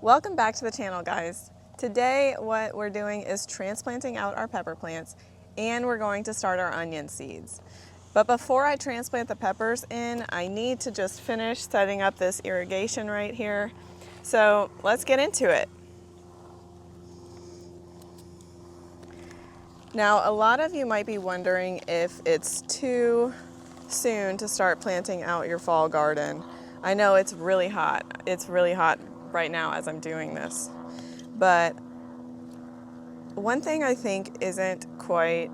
Welcome back to the channel, guys. Today what we're doing is transplanting out our pepper plants, and we're going to start our onion seeds. But before I transplant the peppers in, I need to just finish setting up this irrigation right here. So let's get into it. Now, a lot of you might be wondering if it's too soon to start planting out your fall garden. I know it's really hot. It's really hot right now as I'm doing this. But one thing I think isn't quite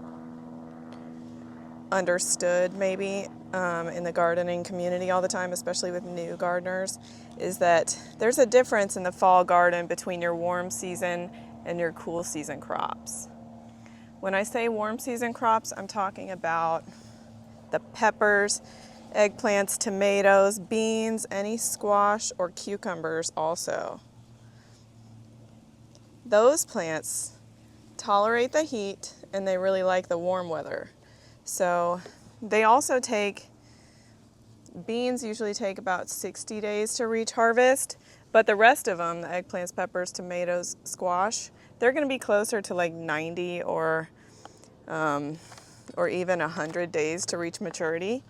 understood maybe in the gardening community all the time, especially with new gardeners, is that there's a difference in the fall garden between your warm season and your cool season crops. When I say warm season crops, I'm talking about the peppers, eggplants, tomatoes, beans, any squash or cucumbers also. Those plants tolerate the heat and they really like the warm weather. So they also beans usually take about 60 days to reach harvest, but the rest of them, the eggplants, peppers, tomatoes, squash, they're going to be closer to like 90 or even 100 days to reach maturity.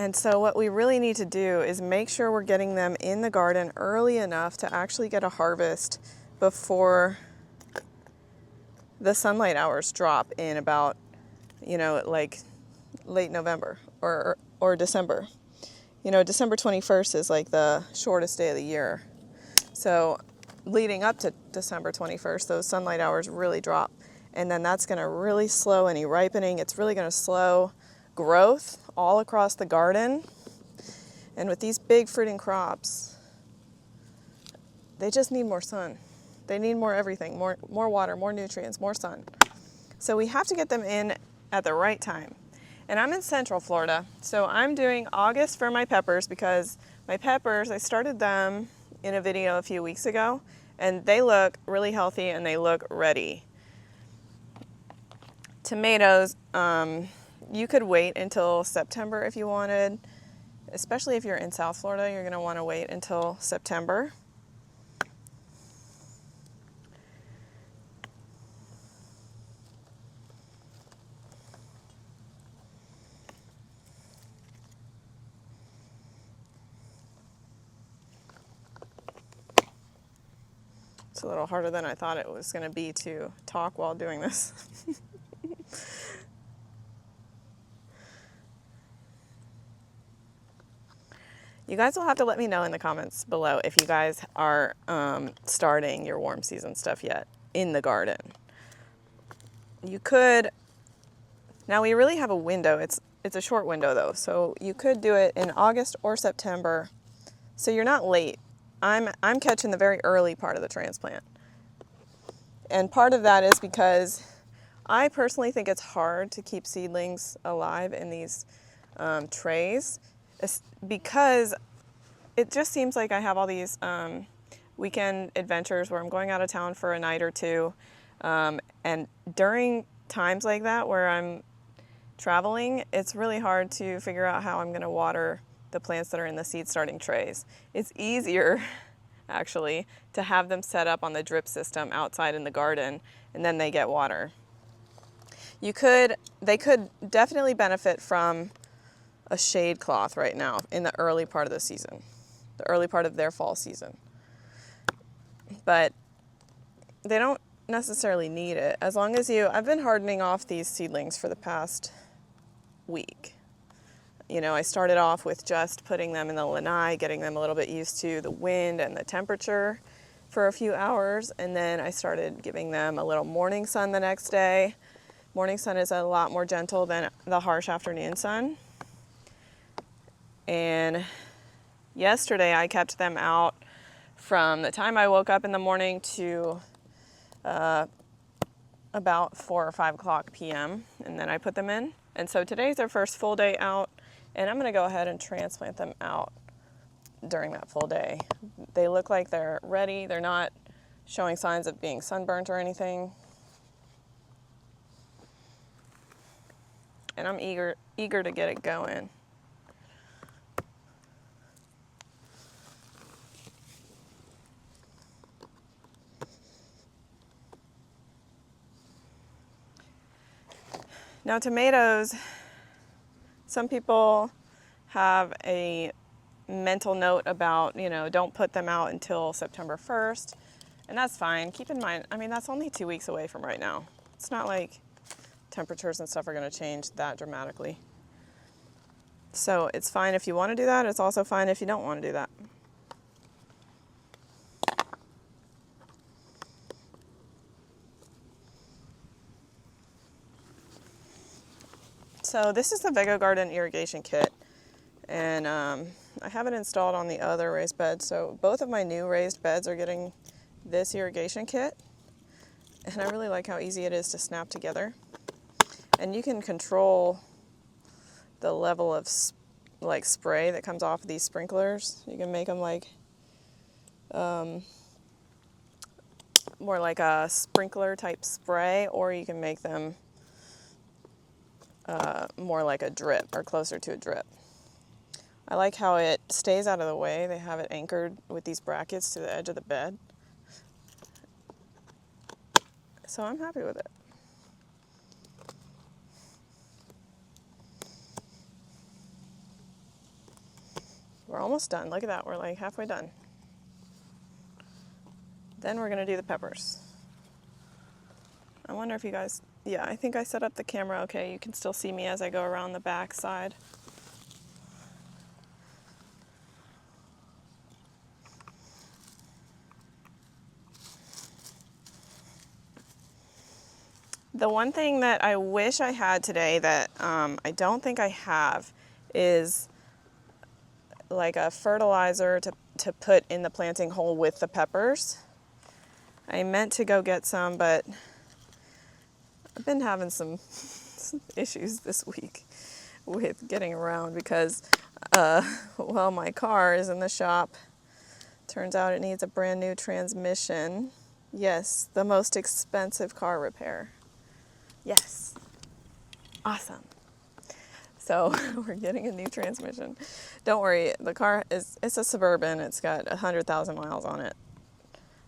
And so what we really need to do is make sure we're getting them in the garden early enough to actually get a harvest before the sunlight hours drop in about, like late November or December. December 21st is like the shortest day of the year. So leading up to December 21st, those sunlight hours really drop. And then that's going to really slow any ripening. It's really going to slow growth all across the garden. And with these big fruiting crops, they just need more sun. They need more everything, more water, more nutrients, more sun. So we have to get them in at the right time. And I'm in Central Florida, so I'm doing August for my peppers because my peppers, I started them in a video a few weeks ago, and they look really healthy and they look ready. Tomatoes, you could wait until September if you wanted, especially if you're in South Florida, you're gonna wanna wait until September. It's a little harder than I thought it was going to be to talk while doing this. You guys will have to let me know in the comments below if you guys are starting your warm season stuff yet in the garden. You could, now we really have a window. It's a short window though, so you could do it in August or September. So you're not late. I'm catching the very early part of the transplant. And part of that is because I personally think it's hard to keep seedlings alive in these trays because it just seems like I have all these weekend adventures where I'm going out of town for a night or two. And during times like that where I'm traveling, it's really hard to figure out how I'm going to water the plants that are in the seed starting trays. It's easier actually to have them set up on the drip system outside in the garden, and then they get water. They could definitely benefit from a shade cloth right now in the early part of the season, the early part of their fall season. But they don't necessarily need it. As long as I've been hardening off these seedlings for the past week. I started off with just putting them in the lanai, getting them a little bit used to the wind and the temperature for a few hours, and then I started giving them a little morning sun the next day. Morning sun is a lot more gentle than the harsh afternoon sun. And yesterday I kept them out from the time I woke up in the morning to about 4 or 5 o'clock p.m. and then I put them in. And so today's their first full day out, and I'm going to go ahead and transplant them out during that full day. They look like they're ready. They're not showing signs of being sunburnt or anything. And I'm eager to get it going. Now tomatoes, some people have a mental note about, you know, don't put them out until September 1st. And that's fine. Keep in mind, I mean, that's only 2 weeks away from right now. It's not like temperatures and stuff are going to change that dramatically. So it's fine if you want to do that. It's also fine if you don't want to do that. So this is the Vego Garden irrigation kit. And I have it installed on the other raised bed. So both of my new raised beds are getting this irrigation kit. And I really like how easy it is to snap together. And you can control the level of like spray that comes off of these sprinklers. You can make them like more like a sprinkler type spray, or you can make them more like a drip or closer to a drip. I like how it stays out of the way. They have it anchored with these brackets to the edge of the bed. So I'm happy with it. We're almost done. Look at that. We're like halfway done. Then we're going to do the peppers. I wonder if you guys, yeah, I think I set up the camera okay. You can still see me as I go around the back side. The one thing that I wish I had today that I don't think I have is like a fertilizer to put in the planting hole with the peppers. I meant to go get some, but I've been having some issues this week with getting around because, well, my car is in the shop. Turns out it needs a brand new transmission. Yes, the most expensive car repair. Yes. Awesome. So we're getting a new transmission. Don't worry, the car it's a Suburban. It's got 100,000 miles on it.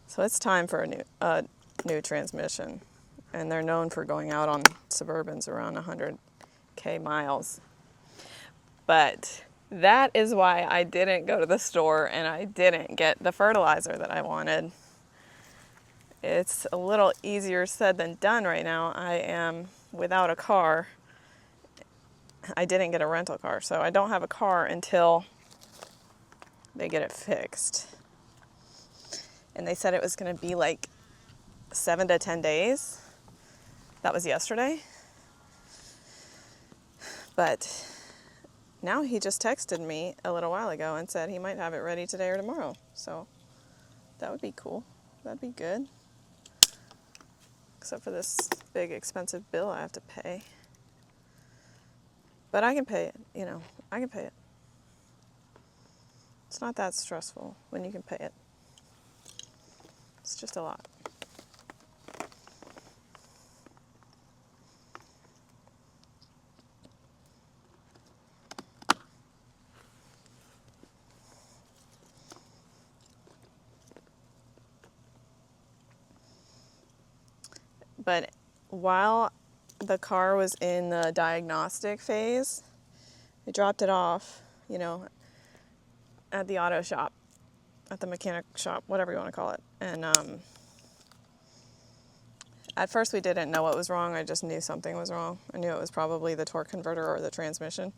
So it's time for a new transmission. And they're known for going out on Suburbans around 100K miles. But that is why I didn't go to the store and I didn't get the fertilizer that I wanted. It's a little easier said than done right now. I am without a car. I didn't get a rental car, so I don't have a car until they get it fixed. And they said it was going to be like 7 to 10 days. That was yesterday. But now he just texted me a little while ago and said he might have it ready today or tomorrow. So that would be cool. That'd be good. Except for this big expensive bill I have to pay. But I can pay it, you know, I can pay it. It's not that stressful when you can pay it. It's just a lot. But while the car was in the diagnostic phase, I dropped it off, you know, at the auto shop, at the mechanic shop, whatever you want to call it. And at first we didn't know what was wrong. I just knew something was wrong. I knew it was probably the torque converter or the transmission.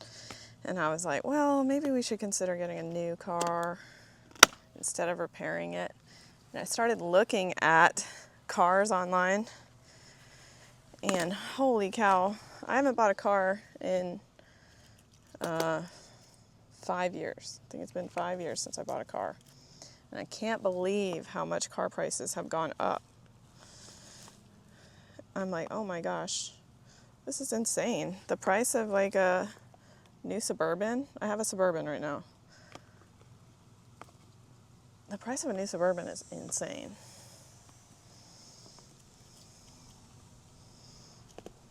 And I was like, well, maybe we should consider getting a new car instead of repairing it. And I started looking at cars online. And holy cow, I haven't bought a car in 5 years. I think it's been 5 years since I bought a car. And I can't believe how much car prices have gone up. I'm like, oh my gosh, this is insane. The price of like a new Suburban, I have a Suburban right now. The price of a new Suburban is insane.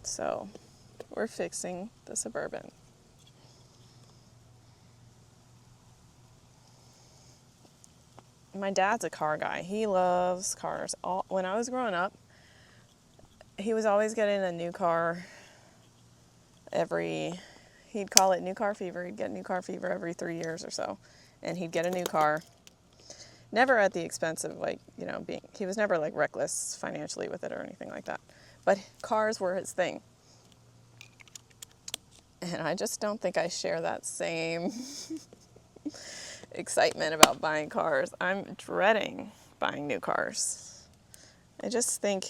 So we're fixing the Suburban. My dad's a car guy. He loves cars. When I was growing up, he was always getting a new car He'd call it new car fever. He'd get new car fever every 3 years or so. And he'd get a new car. Never at the expense of he was never like reckless financially with it or anything like that. But cars were his thing. And I just don't think I share that same excitement about buying cars. I'm dreading buying new cars. I just think,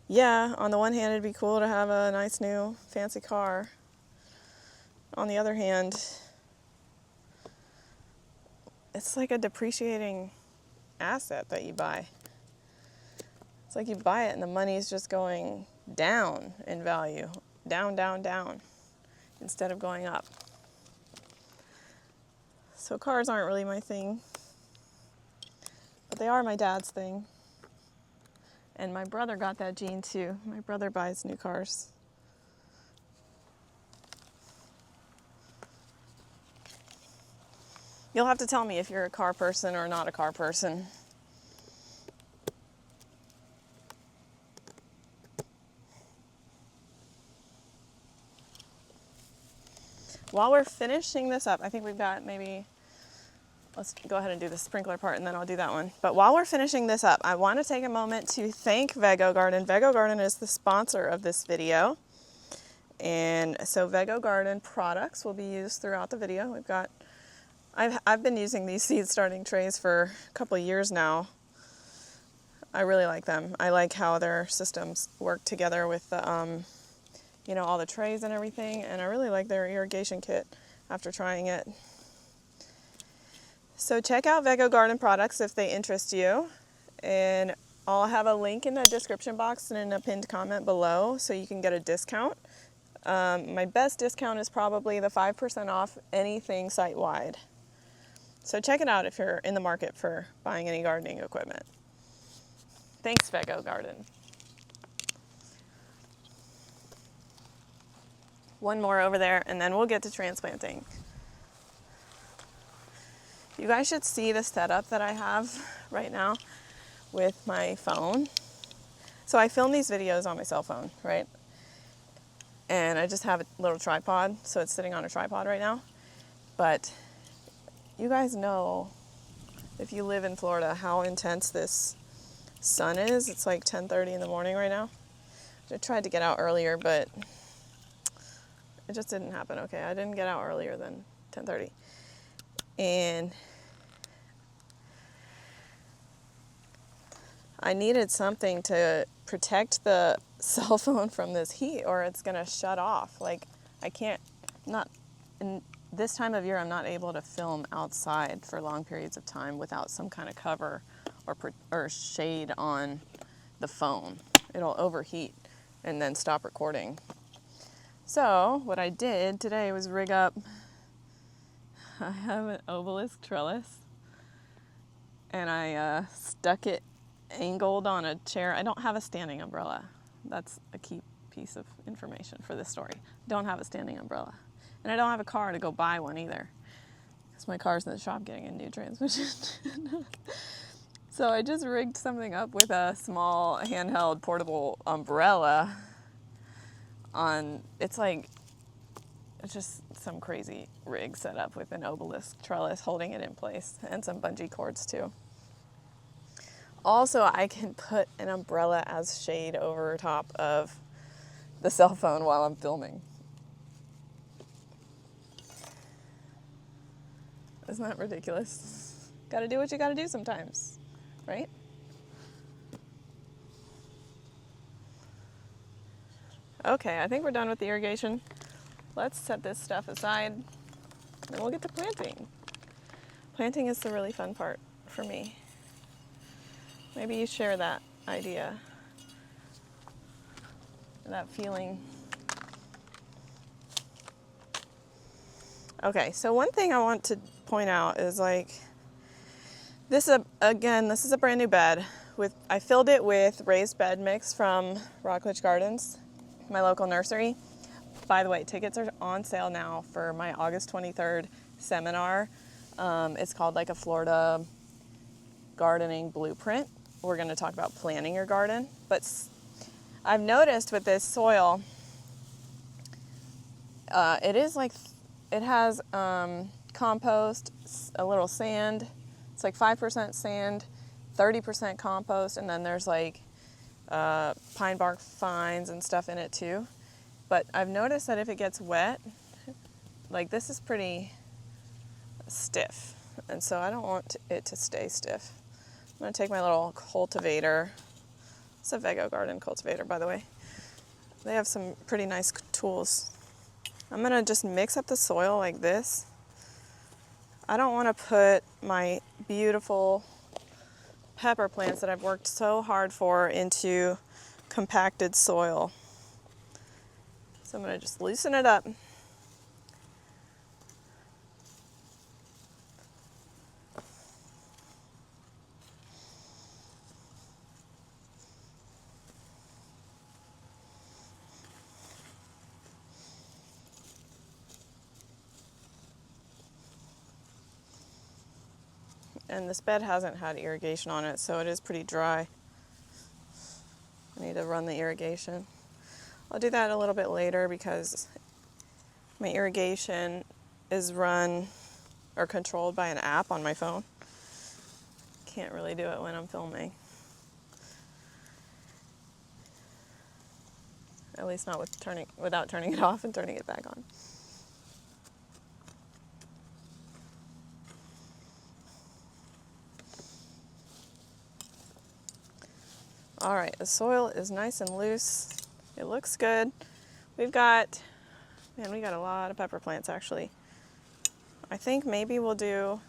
yeah, on the one hand, it'd be cool to have a nice new fancy car. On the other hand, it's like a depreciating asset that you buy. It's like you buy it and the money's just going down in value. Down, down, down, instead of going up. So cars aren't really my thing, but they are my dad's thing. And my brother got that gene too. My brother buys new cars. You'll have to tell me if you're a car person or not a car person. While we're finishing this up, I think we've got let's go ahead and do the sprinkler part and then I'll do that one. But while we're finishing this up, I want to take a moment to thank Vego Garden. Vego Garden is the sponsor of this video. And so Vego Garden products will be used throughout the video. I've been using these seed starting trays for a couple of years now. I really like them. I like how their systems work together with the, all the trays and everything. And I really like their irrigation kit after trying it. So check out Vego Garden products if they interest you. And I'll have a link in the description box and in a pinned comment below so you can get a discount. My best discount is probably the 5% off anything site-wide. So check it out if you're in the market for buying any gardening equipment. Thanks, Vego Garden. One more over there, and then we'll get to transplanting. You guys should see the setup that I have right now with my phone. So I film these videos on my cell phone, right? And I just have a little tripod, so it's sitting on a tripod right now. But you guys know, if you live in Florida, how intense this sun is. It's like 10:30 in the morning right now. I tried to get out earlier, but it just didn't happen. Okay, I didn't get out earlier than 10:30. And I needed something to protect the cell phone from this heat or it's gonna shut off. Like in this time of year, I'm not able to film outside for long periods of time without some kind of cover or shade on the phone. It'll overheat and then stop recording. So what I did today was rig up, I have an obelisk trellis and I stuck it angled on a chair. I don't have a standing umbrella. That's a key piece of information for this story. Don't have a standing umbrella. And I don't have a car to go buy one either, because my car's in the shop getting a new transmission. So I just rigged something up with a small handheld portable umbrella it's just some crazy rig set up with an obelisk trellis holding it in place and some bungee cords too. Also, I can put an umbrella as shade over top of the cell phone while I'm filming. Isn't that ridiculous? Gotta do what you gotta do sometimes, right? Okay, I think we're done with the irrigation. Let's set this stuff aside and we'll get to planting. Planting is the really fun part for me. Maybe you share that idea, that feeling. Okay, so one thing I want to point out is this is a brand new bed. I filled it with raised bed mix from Rockledge Gardens, my local nursery. By the way, tickets are on sale now for my August 23rd seminar. It's called like a Florida gardening blueprint. We're going to talk about planning your garden. But I've noticed with this soil, It is like, it has compost, a little sand. It's like 5% sand, 30% compost, and then there's like pine bark fines and stuff in it too. But I've noticed that if it gets wet, like this is pretty stiff, and so I don't want it to stay stiff. I'm going to take my little cultivator. It's a Vego Garden cultivator, by the way. They have some pretty nice tools. I'm going to just mix up the soil like this. I don't want to put my beautiful pepper plants that I've worked so hard for into compacted soil. So I'm going to just loosen it up. And this bed hasn't had irrigation on it, so it is pretty dry. I need to run the irrigation. I'll do that a little bit later because my irrigation is run or controlled by an app on my phone. Can't really do it when I'm filming. At least not without turning it off and turning it back on. All right, the soil is nice and loose. It looks good. We got a lot of pepper plants actually. I think maybe we'll do,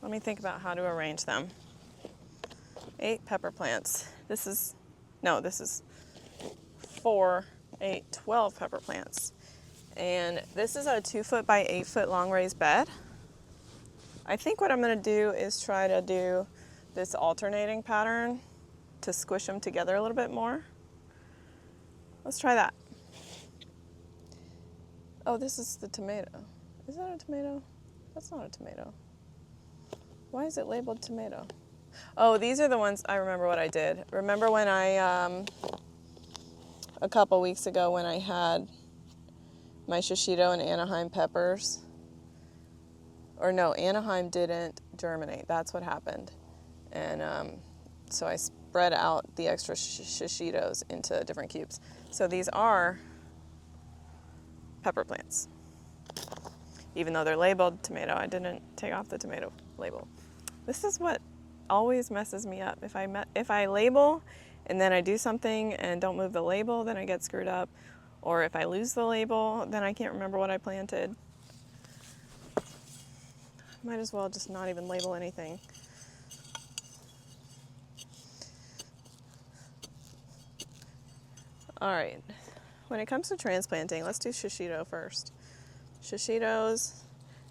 let me think about how to arrange them. 8 pepper plants. This is 4, 8, 12 pepper plants. And this is a 2-foot by 8-foot long raised bed. I think what I'm going to do is try to do this alternating pattern to squish them together a little bit more. Let's try that. Oh, this is the tomato. Is that a tomato? That's not a tomato. Why is it labeled tomato? Oh, these are the ones, I remember what I did. Remember when I, a couple weeks ago when I had my shishito and Anaheim peppers? Or no, Anaheim didn't germinate. That's what happened. And so I spread out the extra shishitos into different cubes. So these are pepper plants. Even though they're labeled tomato, I didn't take off the tomato label. This is what always messes me up. If I label and then I do something and don't move the label, then I get screwed up. Or if I lose the label, then I can't remember what I planted. Might as well just not even label anything. All right, when it comes to transplanting, let's do shishito first. Shishitos,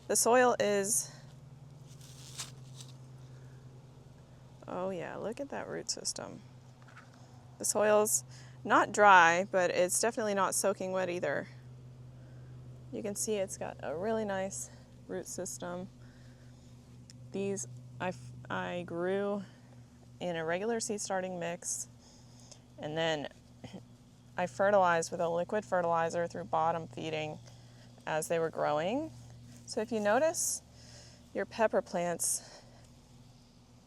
the soil is, oh yeah, look at that root system. The soil's not dry, but it's definitely not soaking wet either. You can see it's got a really nice root system. These I grew in a regular seed starting mix, and then I fertilized with a liquid fertilizer through bottom feeding as they were growing. So if you notice your pepper plants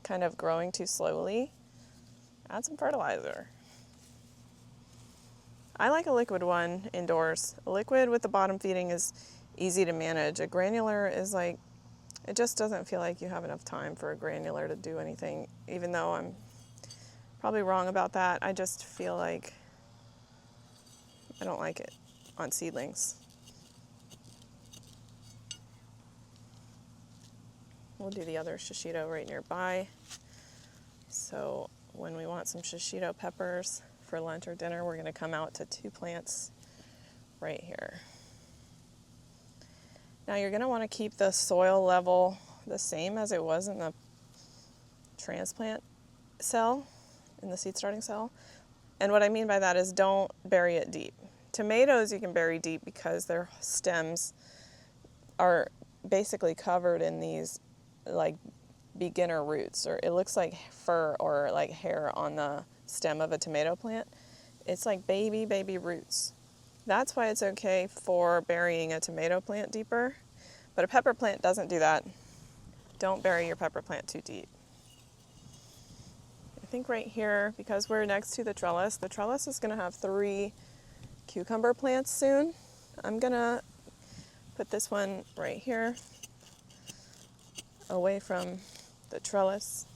kind of growing too slowly, add some fertilizer. I like a liquid one indoors. A liquid with the bottom feeding is easy to manage. A granular is like, it just doesn't feel like you have enough time for a granular to do anything, even though I'm probably wrong about that. I just feel like I don't like it on seedlings. We'll do the other shishito right nearby. So when we want some shishito peppers for lunch or dinner, we're going to come out to 2 plants right here. Now you're going to want to keep the soil level the same as it was in the transplant cell, in the seed starting cell. And what I mean by that is don't bury it deep. Tomatoes you can bury deep because their stems are basically covered in these like beginner roots, or it looks like fur or like hair on the stem of a tomato plant. It's like baby roots. That's why it's okay for burying a tomato plant deeper, but a pepper plant doesn't do that. Don't bury your pepper plant too deep. I think right here, because we're next to the trellis is going to have 3 cucumber plants soon. I'm going to put this one right here, away from the trellis.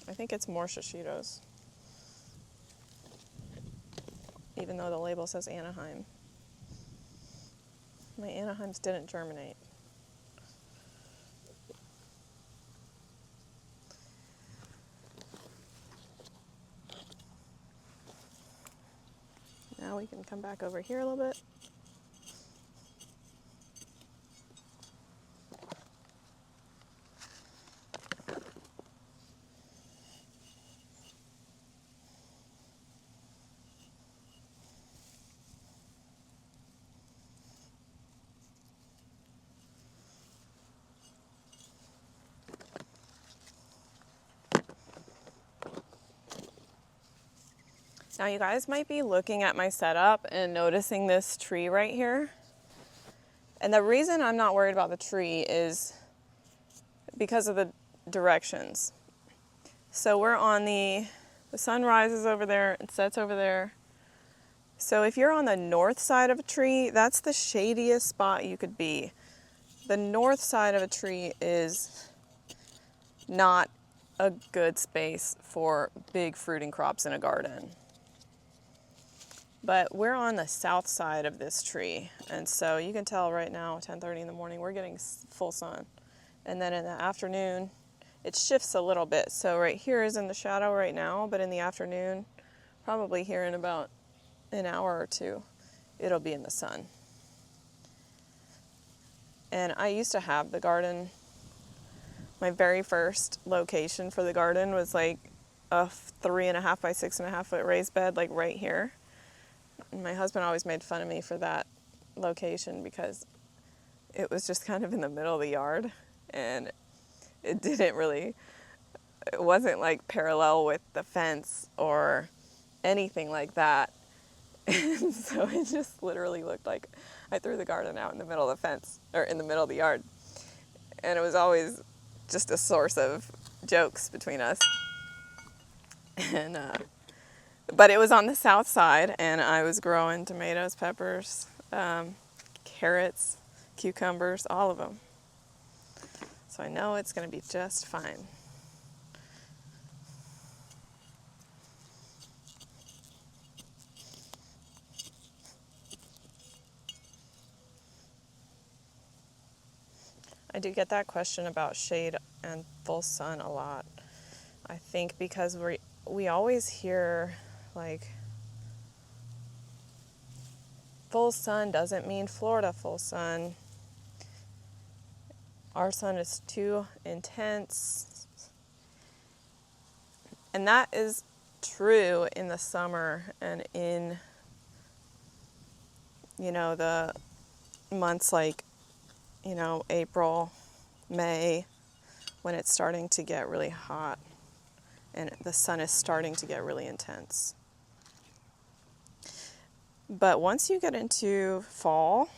I think it's more shishitos, even though the label says Anaheim. My Anaheims didn't germinate. Now we can come back over here a little bit. Now you guys might be looking at my setup and noticing this tree right here. And the reason I'm not worried about the tree is because of the directions. So we're on the sun rises over there, it sets over there. So if you're on the north side of a tree, that's the shadiest spot you could be. The north side of a tree is not a good space for big fruiting crops in a garden. But we're on the south side of this tree, and so you can tell right now, 10:30 in the morning, we're getting full sun. And then in the afternoon, it shifts a little bit. So right here is in the shadow right now, but in the afternoon, probably here in about an hour or two, it'll be in the sun. And I used to have the garden. My very first location for the garden was like a 3.5 by 6.5 foot raised bed, like right here. And my husband always made fun of me for that location because it was just kind of in the middle of the yard, and it wasn't like parallel with the fence or anything like that. And so it just literally looked like I threw the garden out in the middle of the fence, or in the middle of the yard. And it was always just a source of jokes between us. And but it was on the south side, and I was growing tomatoes, peppers, carrots, cucumbers, all of them. So I know it's going to be just fine. I do get that question about shade and full sun a lot. I think because we always hear like full sun doesn't mean Florida full sun. Our sun is too intense. And that is true in the summer and in, the months like, April, May, when it's starting to get really hot and the sun is starting to get really intense. But once you get into fall,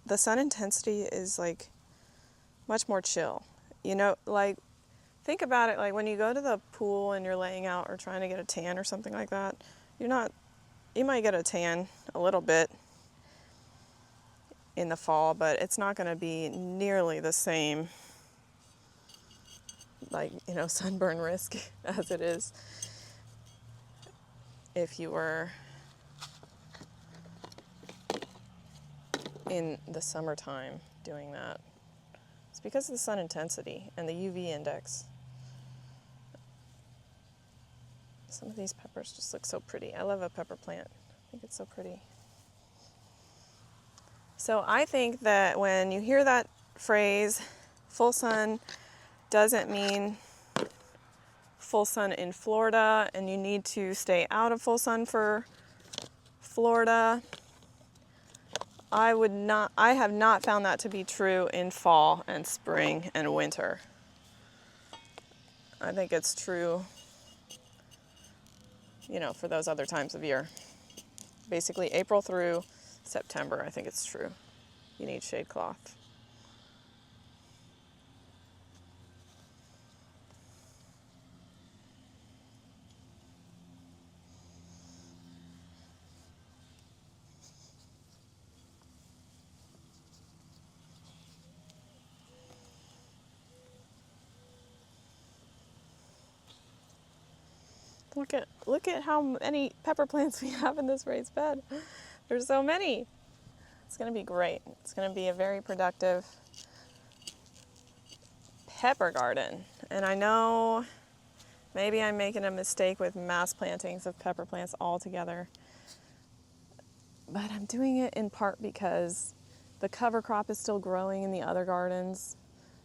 the sun intensity is like much more chill. Like think about it, like when you go to the pool and you're laying out or trying to get a tan or something like that, you might get a tan a little bit in the fall, but it's not going to be nearly the same, like, sunburn risk as it is if you were in the summertime doing that. It's because of the sun intensity and the UV index. Some of these peppers just look so pretty. I love a pepper plant. I think it's so pretty. So I think that when you hear that phrase, full sun doesn't mean full sun in Florida, and you need to stay out of full sun for Florida. I have not found that to be true in fall and spring and winter. I think it's true, you know, for those other times of year. Basically April through September, I think it's true. You need shade cloth. Look at how many pepper plants we have in this raised bed. There's so many. It's going to be great. It's going to be a very productive pepper garden. And I know maybe I'm making a mistake with mass plantings of pepper plants all together. But I'm doing it in part because the cover crop is still growing in the other gardens.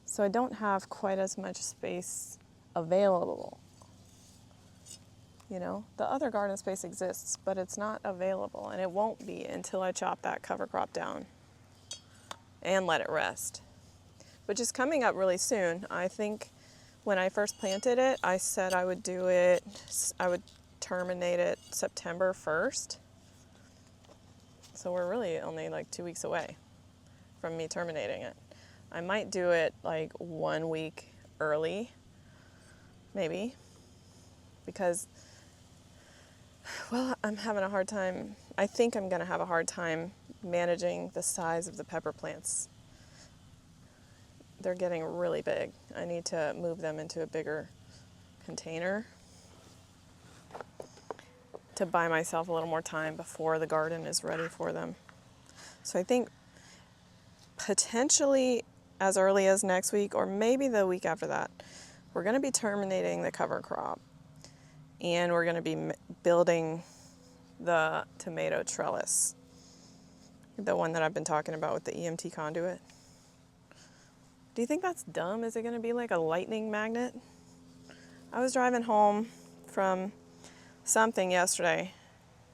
So I don't have quite as much space available. You know, the other garden space exists, but it's not available, and it won't be until I chop that cover crop down and let it rest, which is coming up really soon. I think when I first planted it, I said I would terminate it September 1st. So we're really only like 2 weeks away from me terminating it. I might do it like 1 week early, maybe, because well, I'm having a hard time. I think I'm going to have a hard time managing the size of the pepper plants. They're getting really big. I need to move them into a bigger container to buy myself a little more time before the garden is ready for them. So I think potentially as early as next week or maybe the week after that, we're going to be terminating the cover crop. And we're going to be building the tomato trellis, the one that I've been talking about with the EMT conduit. Do you think that's dumb? Is it going to be like a lightning magnet? I was driving home from something yesterday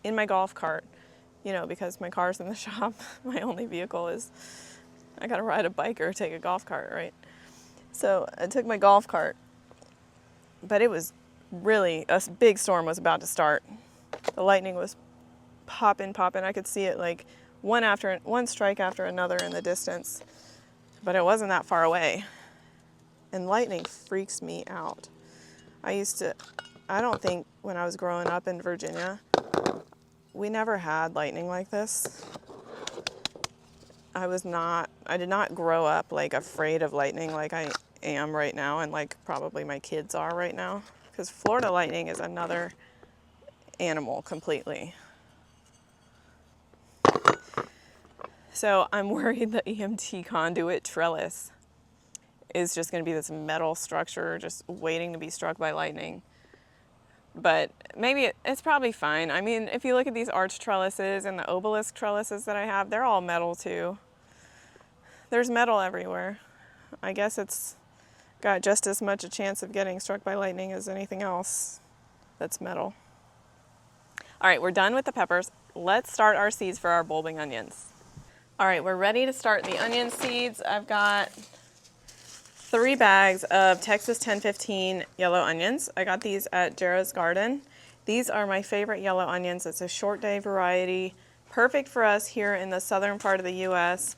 in my golf cart, you know, because my car's in the shop. My only vehicle is, I got to ride a bike or take a golf cart, right? So I took my golf cart, but it was really, a big storm was about to start. The lightning was popping. I could see it like one strike after another in the distance, but it wasn't that far away. And lightning freaks me out. I don't think when I was growing up in Virginia, we never had lightning like this. I did not grow up like afraid of lightning like I am right now, and like probably my kids are right now. Because Florida lightning is another animal completely. So I'm worried the EMT conduit trellis is just going to be this metal structure just waiting to be struck by lightning. But maybe it's probably fine. I mean, if you look at these arch trellises and the obelisk trellises that I have, they're all metal too. There's metal everywhere. I guess it's got just as much a chance of getting struck by lightning as anything else that's metal. All right, we're done with the peppers. Let's start our seeds for our bulbing onions. All right, we're ready to start the onion seeds. I've got 3 bags of Texas 1015 yellow onions. I got these at Vego Garden. These are my favorite yellow onions. It's a short day variety, perfect for us here in the southern part of the U.S.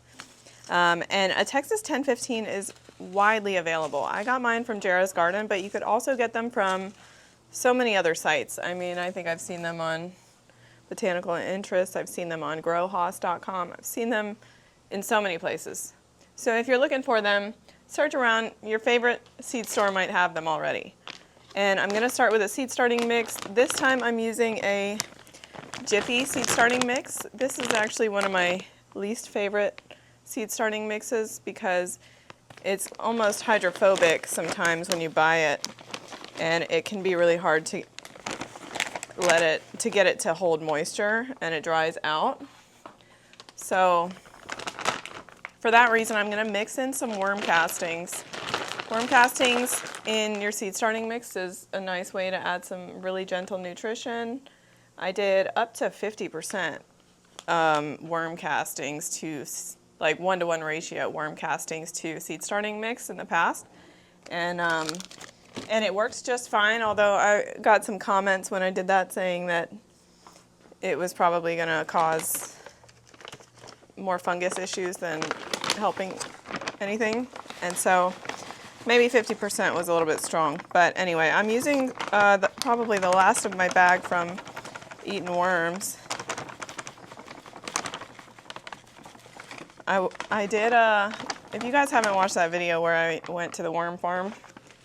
And a Texas 1015 is widely available. I got mine from Vego Garden, but you could also get them from so many other sites. I mean, I think I've seen them on Botanical Interest. I've seen them on growhouse.com. I've seen them in so many places. So if you're looking for them, search around. Your favorite seed store might have them already. And I'm going to start with a seed starting mix. This time I'm using a Jiffy seed starting mix. This is actually one of my least favorite seed starting mixes because it's almost hydrophobic sometimes when you buy it, and it can be really hard to get it to hold moisture, and it dries out. So for that reason, I'm going to mix in some worm castings. Worm castings in your seed starting mix is a nice way to add some really gentle nutrition. I did up to 50% worm castings to like 1-to-1 ratio worm castings to seed starting mix in the past. And And it works just fine, although I got some comments when I did that saying that it was probably going to cause more fungus issues than helping anything. And so maybe 50% was a little bit strong. But anyway, I'm using probably the last of my bag from Eaten Worms. I did, if you guys haven't watched that video where I went to the worm farm,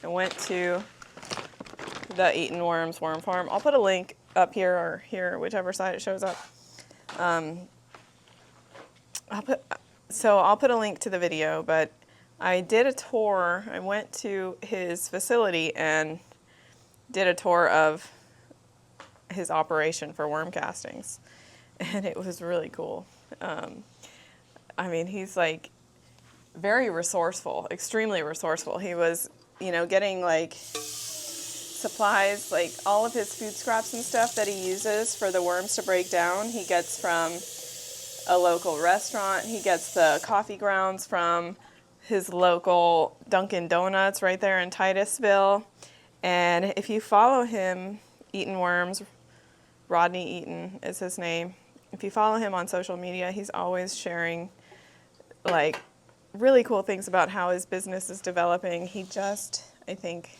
I went to the Eaten Worms worm farm. I'll put a link up here or here, whichever side it shows up. I'll put a link to the video, but I did a tour. I went to his facility and did a tour of his operation for worm castings, and it was really cool. I mean, he's like very resourceful, extremely resourceful. He was, getting like supplies, like all of his food scraps and stuff that he uses for the worms to break down, he gets from a local restaurant. He gets the coffee grounds from his local Dunkin' Donuts right there in Titusville. And if you follow him, Eaten Worms, Rodney Eaton is his name. If you follow him on social media, he's always sharing like really cool things about how his business is developing. He just, I think,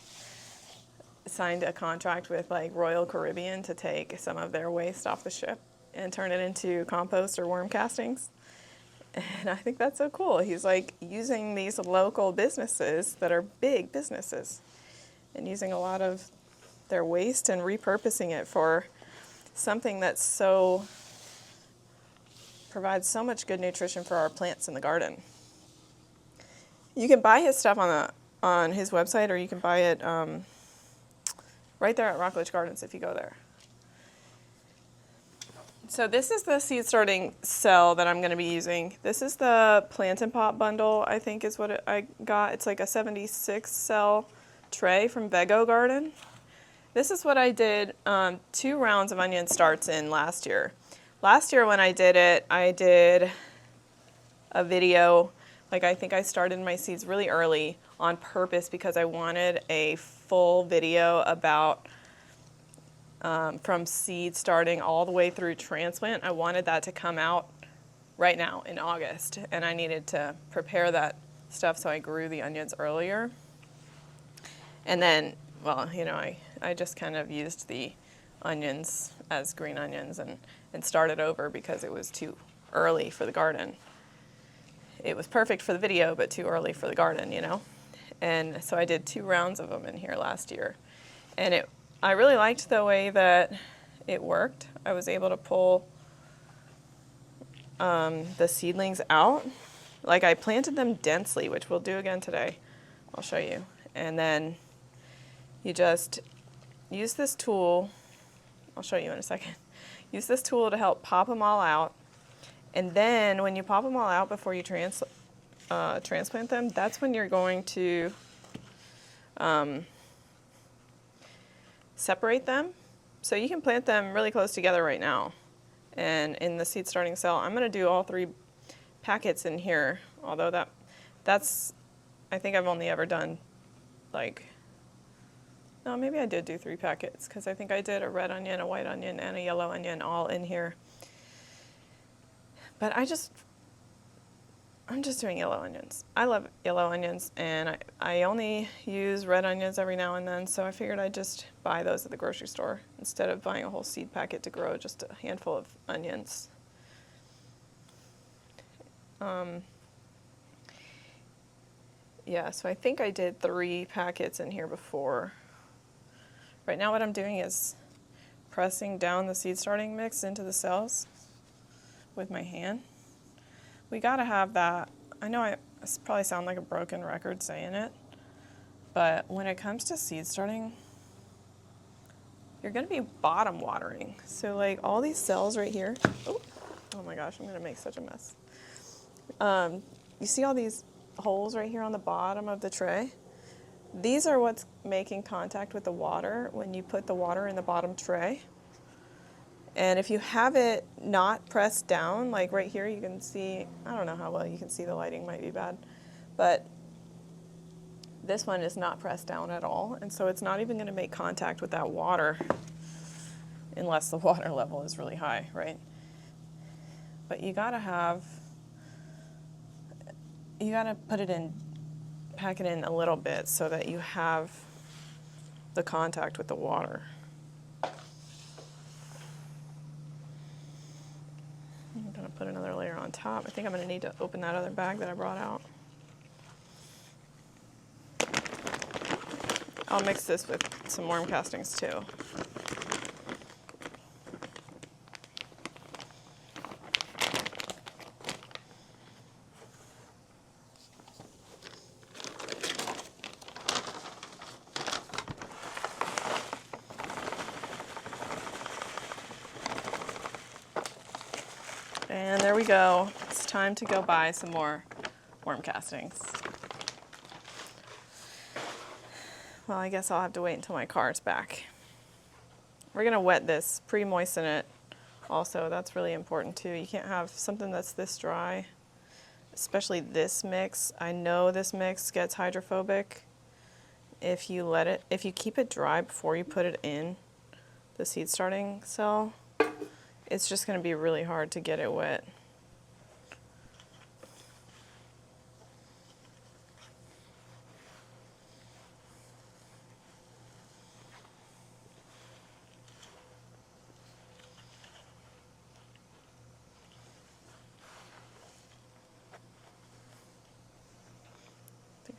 signed a contract with like Royal Caribbean to take some of their waste off the ship and turn it into compost or worm castings. And I think that's so cool. He's like using these local businesses that are big businesses and using a lot of their waste and repurposing it for something that's provides so much good nutrition for our plants in the garden. You can buy his stuff on his website, or you can buy it right there at Rockledge Gardens if you go there. So this is the seed starting cell that I'm going to be using. This is the plant and pot bundle, I think is what I got. It's like a 76 cell tray from Vego Garden. This is what I did 2 rounds of onion starts in last year. Last year when I did it, I did a video, like I think I started my seeds really early on purpose because I wanted a full video about from seed starting all the way through transplant. I wanted that to come out right now in August, and I needed to prepare that stuff, so I grew the onions earlier. And then, well, I just kind of used the onions as green onions and started over because it was too early for the garden. It was perfect for the video, but too early for the garden, And so I did 2 rounds of them in here last year. And I really liked the way that it worked. I was able to pull the seedlings out. Like I planted them densely, which we'll do again today. I'll show you. And then you just use this tool. I'll show you in a second. Use this tool to help pop them all out. And then when you pop them all out before you transplant them, that's when you're going to separate them. So you can plant them really close together right now. And in the seed starting cell, I'm going to do all 3 packets in here, although that's, I think I've only ever done no, maybe I did do 3 packets because I think I did a red onion, a white onion, and a yellow onion all in here. But I'm just doing yellow onions. I love yellow onions, and I only use red onions every now and then, so I figured I'd just buy those at the grocery store instead of buying a whole seed packet to grow just a handful of onions. Yeah, so I think I did 3 packets in here before. Right now what I'm doing is pressing down the seed starting mix into the cells with my hand. We gotta have that. I know I probably sound like a broken record saying it, but when it comes to seed starting, you're gonna be bottom watering. So like all these cells right here, oh my gosh, I'm gonna make such a mess. You see all these holes right here on the bottom of the tray? These are what's making contact with the water when you put the water in the bottom tray. And if you have it not pressed down, like right here, you can see, I don't know how well you can see, the lighting might be bad, but This one is not pressed down at all, and so it's not even going to make contact with that water unless the water level is really high, right? But you gotta put it in, pack it in a little bit so that you have the contact with the water. I'm gonna put another layer on top. I think I'm gonna need to open that other bag that I brought out. I'll mix this with some worm castings too. And there we go. It's time to go buy some more worm castings. Well, I guess I'll have to wait until my car's back. We're gonna wet this, pre-moisten it also. That's really important too. You can't have something that's this dry, especially this mix. I know this mix gets hydrophobic if you keep it dry before you put it in the seed starting cell. It's just gonna be really hard to get it wet.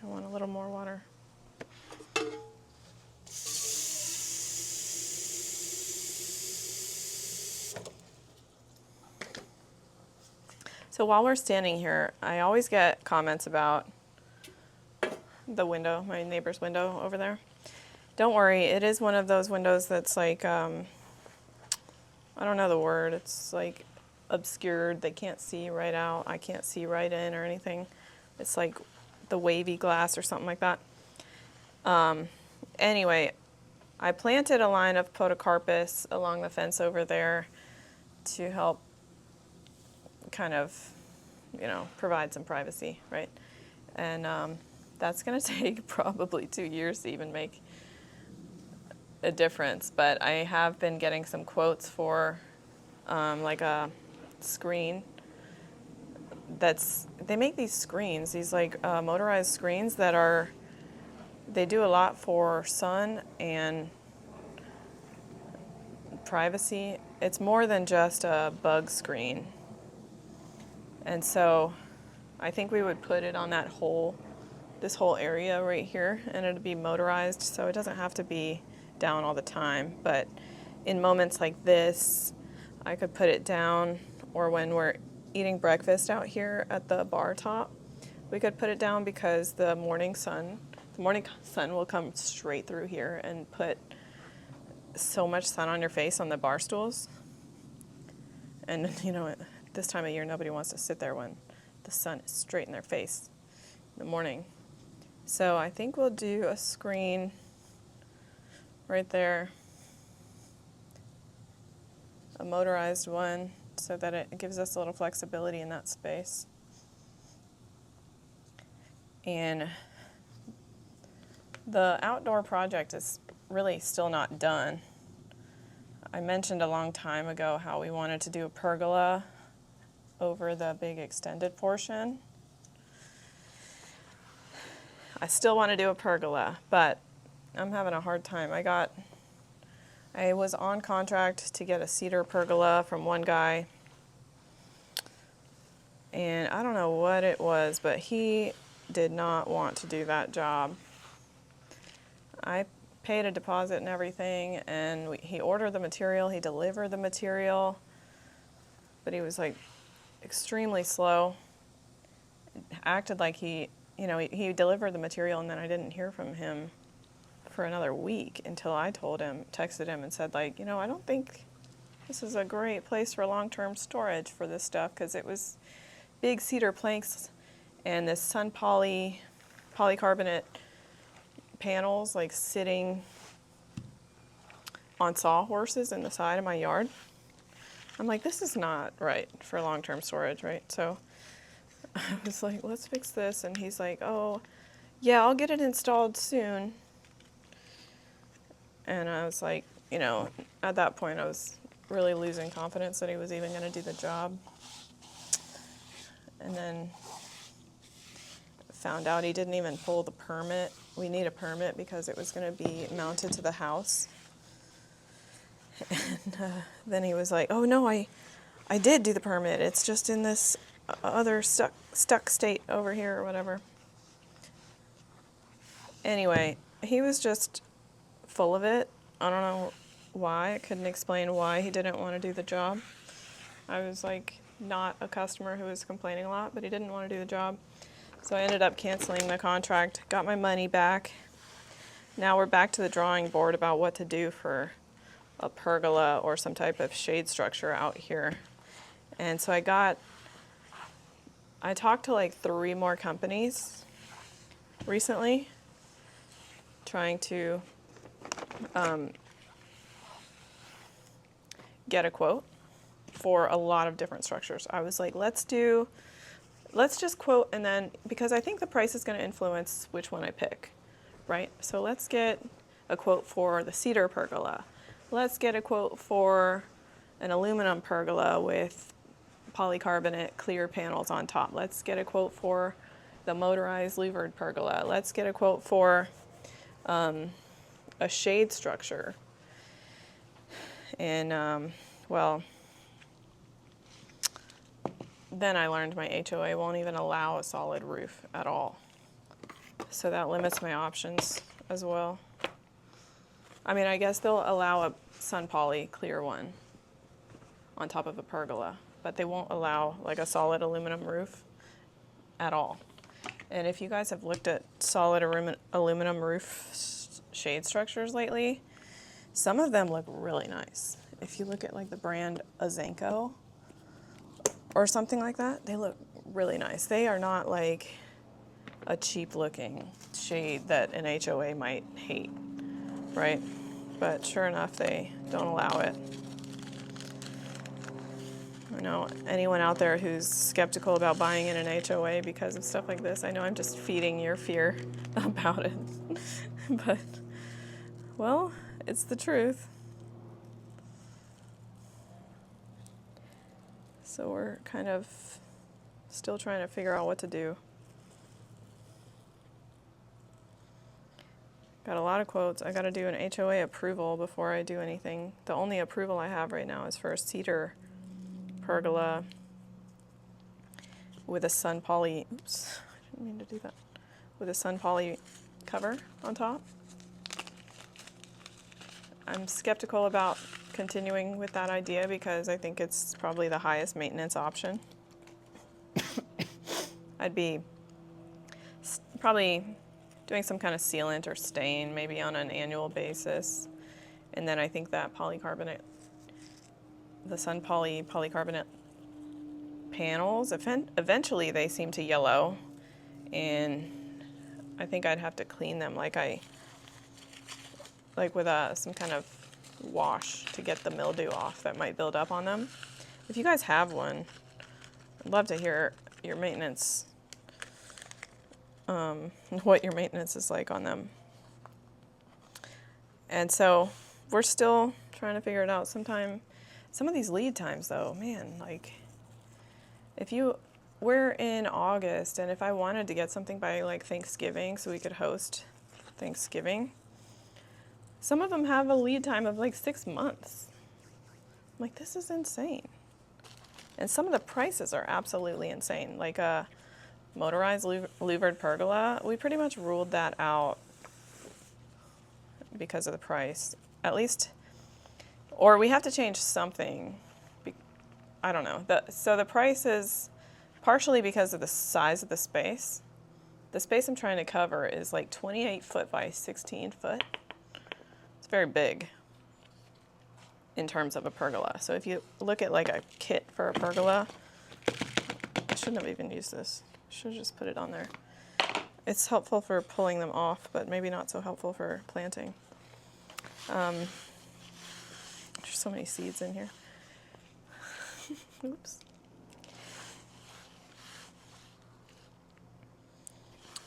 I want a little more water. So while we're standing here, I always get comments about the window, my neighbor's window over there. Don't worry, it is one of those windows that's like, I don't know the word, it's like obscured. They can't see right out. I can't see right in or anything. It's like the wavy glass or something like that. Anyway, I planted a line of podocarpus along the fence over there to help kind of, you know, provide some privacy, right? And that's going to take probably 2 years to even make a difference. But I have been getting some quotes for like a screen. They make these screens, these like motorized screens that they do a lot for sun and privacy. It's more than just a bug screen. And so I think we would put it on this whole area right here, and it'd be motorized, so it doesn't have to be down all the time. But in moments like this, I could put it down, or when we're eating breakfast out here at the bar top, we could put it down because the morning sun will come straight through here and put so much sun on your face on the bar stools. And you know, this time of year, nobody wants to sit there when the sun is straight in their face in the morning. So I think we'll do a screen right there, a motorized one, so that it gives us a little flexibility in that space. And the outdoor project is really still not done. I mentioned a long time ago how we wanted to do a pergola over the big extended portion. I still want to do a pergola, but I'm having a hard time. I was on contract to get a cedar pergola from one guy, and I don't know what it was, but he did not want to do that job. I paid a deposit and everything, and he ordered the material, he delivered the material, but he was like extremely slow. Acted like he delivered the material, and then I didn't hear from him for another week until I texted him and said, like, you know, I don't think this is a great place for long-term storage for this stuff, because it was big cedar planks and this sun polycarbonate panels like sitting on sawhorses in the side of my yard. I'm like, this is not right for long-term storage, right? So I was like, let's fix this. And he's like, oh, yeah, I'll get it installed soon. And I was like, you know, at that point I was really losing confidence that he was even going to do the job. And then found out he didn't even pull the permit. We need a permit because it was going to be mounted to the house. And then he was like, oh no, I did do the permit. It's just in this other stuck state over here or whatever. Anyway, he was just full of it. I don't know why. I couldn't explain why he didn't want to do the job. I was like not a customer who was complaining a lot, but he didn't want to do the job. So I ended up canceling the contract, got my money back. Now we're back to the drawing board about what to do for a pergola or some type of shade structure out here. And so I talked to like 3 more companies recently trying to get a quote for a lot of different structures. I was like, let's just quote, and then, because I think the price is going to influence which one I pick, right? So let's get a quote for the cedar pergola. Let's get a quote for an aluminum pergola with polycarbonate clear panels on top. Let's get a quote for the motorized louvered pergola. Let's get a quote for a shade structure. And, well, then I learned my HOA won't even allow a solid roof at all. So that limits my options as well. I mean, I guess they'll allow a sun poly clear one on top of a pergola, but they won't allow like a solid aluminum roof at all. And if you guys have looked at solid aluminum roof shade structures lately, some of them look really nice. If you look at like the brand Azenko or something like that, they look really nice. They are not like a cheap looking shade that an HOA might hate, right? But sure enough, they don't allow it. I know anyone out there who's skeptical about buying in an HOA because of stuff like this, I know I'm just feeding your fear about it. But, well, it's the truth. So we're kind of still trying to figure out what to do. Got a lot of quotes. I got to do an HOA approval before I do anything. The only approval I have right now is for a cedar pergola with a sun poly, oops, I didn't mean to do that, with a sun poly cover on top. I'm skeptical about continuing with that idea because I think it's probably the highest maintenance option. I'd be probably doing some kind of sealant or stain maybe on an annual basis. And then I think that polycarbonate, the sun polycarbonate panels, eventually they seem to yellow, and I think I'd have to clean them like with some kind of wash to get the mildew off that might build up on them. If you guys have one, I'd love to hear your maintenance, what your maintenance is like on them. And so we're still trying to figure it out. Some of these lead times though, man, like we're in August, and if I wanted to get something by like Thanksgiving so we could host Thanksgiving, some of them have a lead time of like 6 months. I'm like, this is insane. And some of the prices are absolutely insane. Like a motorized louvered pergola, we pretty much ruled that out because of the price. At least, or we have to change something. I don't know. So the price is partially because of the size of the space. The space I'm trying to cover is like 28 foot by 16 foot. It's very big in terms of a pergola. So if you look at like a kit for a pergola, I shouldn't have even used this. I should have just put it on there. It's helpful for pulling them off, but maybe not so helpful for planting. There's so many seeds in here. Oops.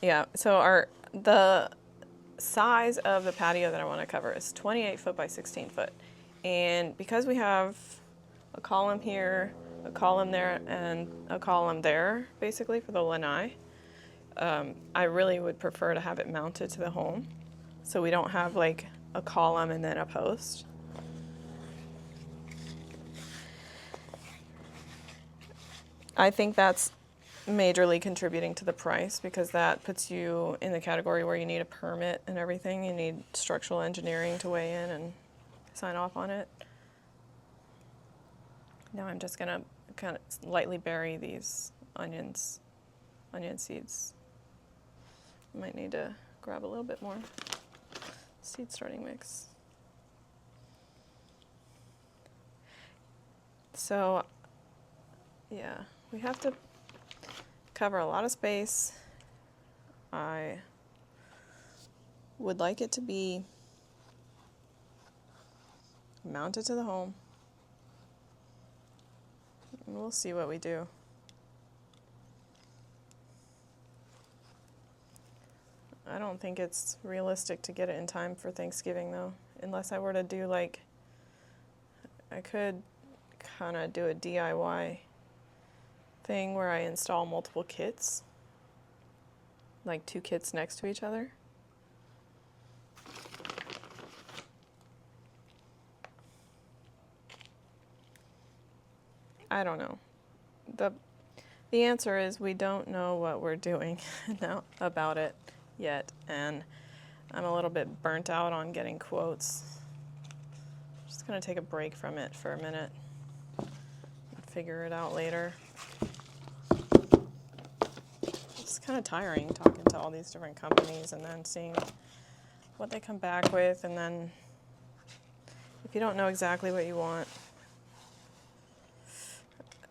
Yeah, so The size of the patio that I want to cover is 28 foot by 16 foot. And because we have a column here, a column there, and a column there, basically for the lanai, I really would prefer to have it mounted to the home. So we don't have like a column and then a post. I think that's majorly contributing to the price because that puts you in the category where you need a permit and everything. You need structural engineering to weigh in and sign off on it. Now I'm just gonna kind of lightly bury these onion seeds. Might need to grab a little bit more seed starting mix. So yeah, we have to cover a lot of space. I would like it to be mounted to the home. And we'll see what we do. I don't think it's realistic to get it in time for Thanksgiving though, unless I were to do like, I could kind of do a DIY thing where I install multiple kits, like 2 kits next to each other. I don't know. The answer is we don't know what we're doing now about it yet, and I'm a little bit burnt out on getting quotes. Just gonna take a break from it for a minute and figure it out later. It's kind of tiring talking to all these different companies and then seeing what they come back with, and then if you don't know exactly what you want,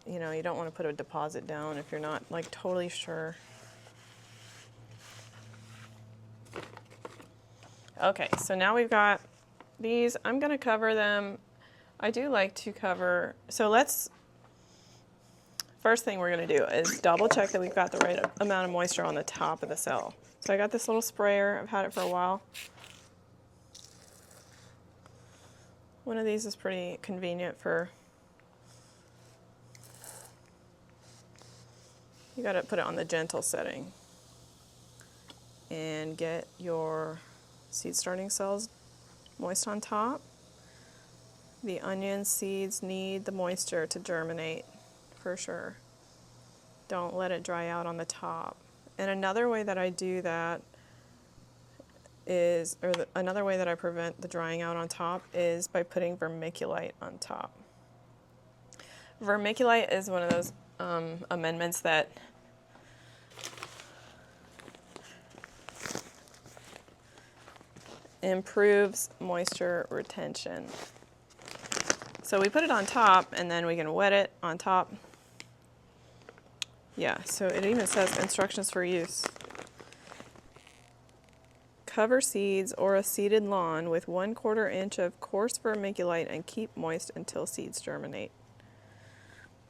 you know, you don't want to put a deposit down if you're not like totally sure. Okay, so now we've got these. I'm going to cover them. I do like to cover, so first thing we're going to do is double check that we've got the right amount of moisture on the top of the cell. So I got this little sprayer. I've had it for a while. One of these is pretty convenient for, you got to put it on the gentle setting and get your seed starting cells moist on top. The onion seeds need the moisture to germinate for sure. Don't let it dry out on the top. And another way that I do that is, another way that I prevent the drying out on top is by putting vermiculite on top. Vermiculite is one of those amendments that improves moisture retention. So we put it on top and then we can wet it on top. Yeah, so it even says instructions for use. Cover seeds or a seeded lawn with 1/4 inch of coarse vermiculite and keep moist until seeds germinate.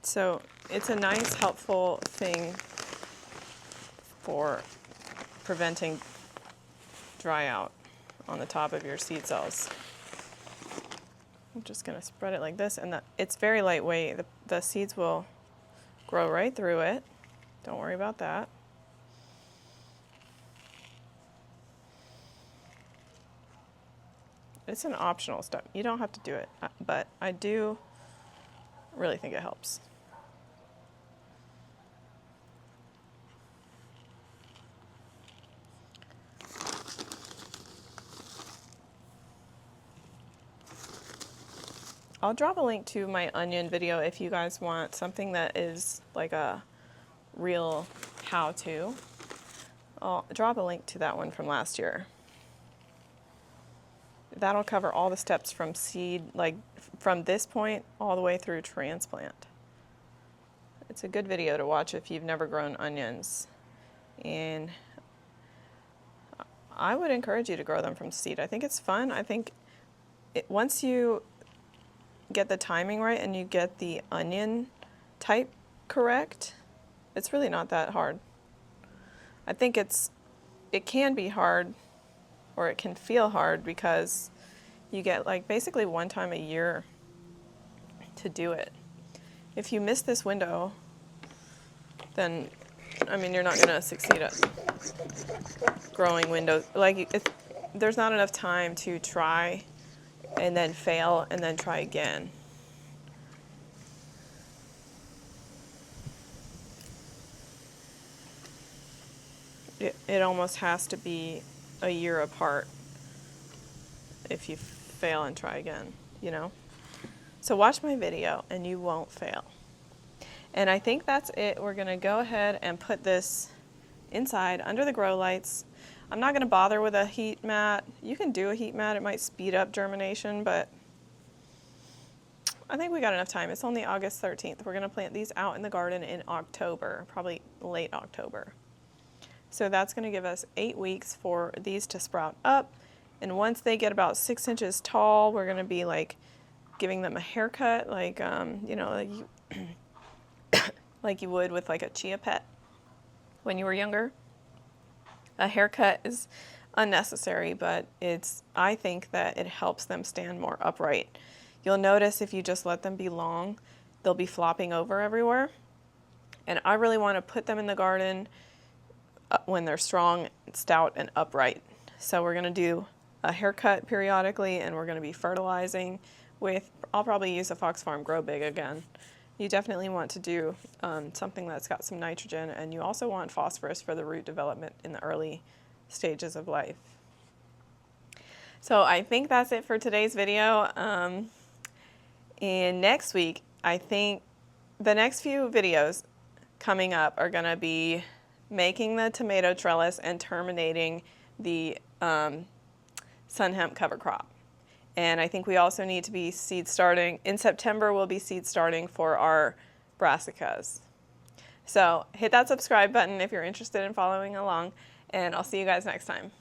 So it's a nice, helpful thing for preventing dry out on the top of your seed cells. I'm just going to spread it like this, and it's very lightweight. The seeds will grow right through it. Don't worry about that. It's an optional step. You don't have to do it, but I do really think it helps. I'll drop a link to my onion video if you guys want something that is like a real how-to. I'll drop a link to that one from last year. That'll cover all the steps from seed, like from this point all the way through transplant. It's a good video to watch if you've never grown onions. And I would encourage you to grow them from seed. I think it's fun. I think once you get the timing right and you get the onion type correct, it's really not that hard. I think it's it can be hard, or it can feel hard, because you get like basically one time a year to do it. If you miss this window, then I mean, you're not going to succeed at growing windows. Like, there's not enough time to try and then fail and then try again. It almost has to be a year apart if you fail and try again, you know? So watch my video and you won't fail. And I think that's it. We're going to go ahead and put this inside under the grow lights. I'm not going to bother with a heat mat. You can do a heat mat. It might speed up germination, but I think we got enough time. It's only August 13th. We're going to plant these out in the garden in October, probably late October. So that's going to give us 8 weeks for these to sprout up. And once they get about 6 inches tall, we're going to be like giving them a haircut, like, you know, like you would with like a chia pet when you were younger. A haircut is unnecessary, but I think that it helps them stand more upright. You'll notice if you just let them be long, they'll be flopping over everywhere. And I really want to put them in the garden when they're strong, stout, and upright. So we're going to do a haircut periodically, and we're going to be fertilizing with, I'll probably use a Fox Farm Grow Big again. You definitely want to do something that's got some nitrogen, and you also want phosphorus for the root development in the early stages of life. So I think that's it for today's video. And next week, I think the next few videos coming up are going to be making the tomato trellis and terminating the sun hemp cover crop. And I think we also need to be seed starting. In September, we'll be seed starting for our brassicas. So hit that subscribe button if you're interested in following along, and I'll see you guys next time.